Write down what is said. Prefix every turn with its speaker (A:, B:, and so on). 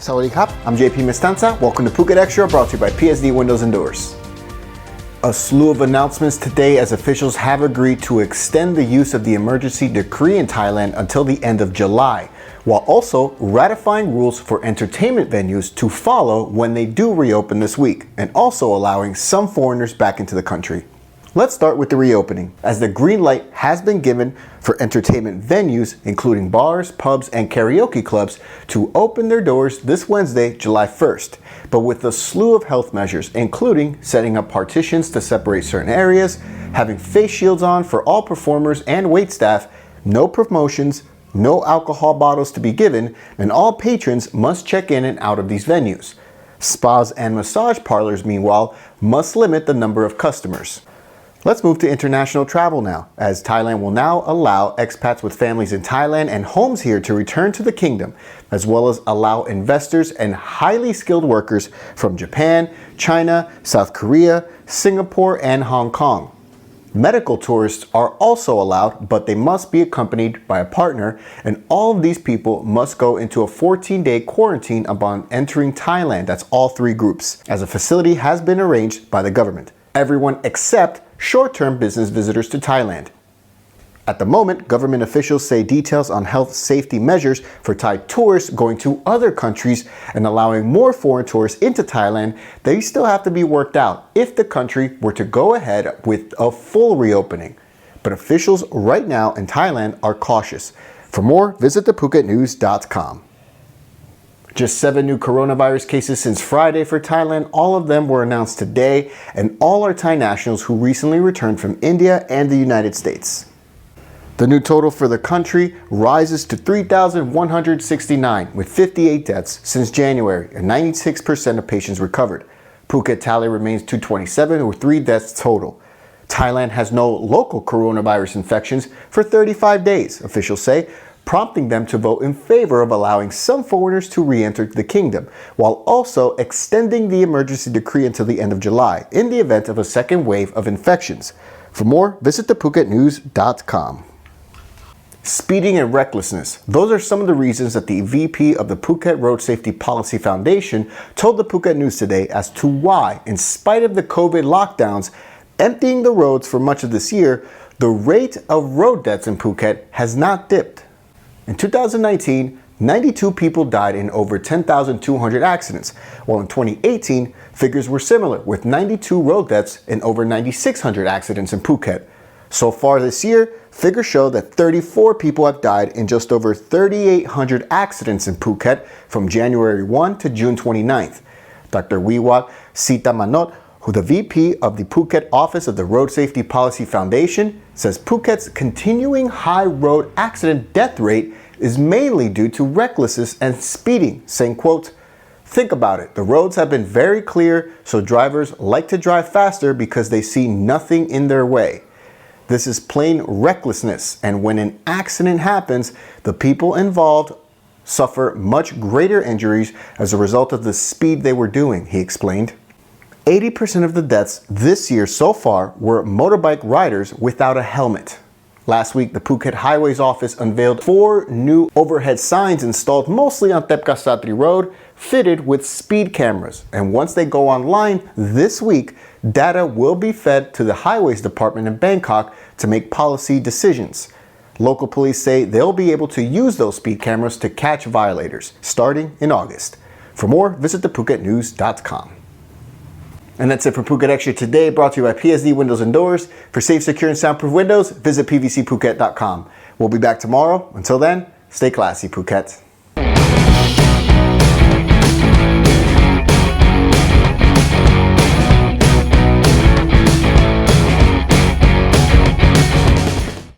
A: Sawadee I'm JP Mestanza. Welcome to Phuket Extra, brought to you by PSD Windows and Doors. A slew of announcements today as officials have agreed to extend the use of the emergency decree in Thailand until the end of July, while also ratifying rules for entertainment venues to follow when they do reopen this week, and also allowing some foreigners back into the country. Let's start with the reopening, as the green light has been given for entertainment venues, including bars, pubs, and karaoke clubs, to open their doors this Wednesday, July 1st, but with a slew of health measures, including setting up partitions to separate certain areas, having face shields on for all performers and waitstaff, no promotions, no alcohol bottles to be given, and all patrons must check in and out of these venues. Spas and massage parlors, meanwhile, must limit the number of customers. Let's move to international travel now, as Thailand will now allow expats with families in Thailand and homes here to return to the kingdom, as well as allow investors and highly skilled workers from Japan, China, South Korea, Singapore, and Hong Kong. Medical tourists are also allowed, but they must be accompanied by a partner, and all of these people must go into a 14-day quarantine upon entering Thailand. That's all three groups, as a facility has been arranged by the government. Everyone except short-term business visitors to Thailand. At the moment, government officials say details on health safety measures for Thai tourists going to other countries and allowing more foreign tourists into Thailand, they still have to be worked out if the country were to go ahead with a full reopening. But officials right now in Thailand are cautious. For more, visit thephuketnews.com. Just 7 new coronavirus cases since Friday for Thailand. All of them were announced today, and all are Thai nationals who recently returned from India and the United States. The new total for the country rises to 3,169, with 58 deaths since January, and 96% of patients recovered. Phuket tally remains 227, with 3 deaths total. Thailand has no local coronavirus infections for 35 days, officials say, prompting them to vote in favor of allowing some foreigners to re-enter the kingdom, while also extending the emergency decree until the end of July in the event of a second wave of infections. For more, visit thephuketnews.com. Speeding and recklessness. Those are some of the reasons that the VP of the Phuket Road Safety Policy Foundation told the Phuket News today as to why, in spite of the COVID lockdowns emptying the roads for much of this year, the rate of road deaths in Phuket has not dipped. In 2019, 92 people died in over 10,200 accidents, while in 2018, figures were similar, with 92 road deaths in over 9,600 accidents in Phuket. So far this year, figures show that 34 people have died in just over 3,800 accidents in Phuket from January 1 to June 29th. Dr. Wiwat Sitamanot, who the VP of the Phuket Office of the Road Safety Policy Foundation, says Phuket's continuing high road accident death rate is mainly due to recklessness and speeding, saying, quote, "Think about it. The roads have been very clear, so drivers like to drive faster because they see nothing in their way. This is plain recklessness, and when an accident happens, the people involved suffer much greater injuries as a result of the speed they were doing," he explained. 80% of the deaths this year so far were motorbike riders without a helmet. Last week, the Phuket Highways Office unveiled 4 new overhead signs installed mostly on Tepkasatri Road, fitted with speed cameras. And once they go online this week, data will be fed to the Highways Department in Bangkok to make policy decisions. Local police say they'll be able to use those speed cameras to catch violators, starting in August. For more, visit thephuketnews.com. And that's it for Phuket Extra today, brought to you by PSD Windows and Doors. For safe, secure, and soundproof windows, visit pvcphuket.com. We'll be back tomorrow. Until then, stay classy, Phuket.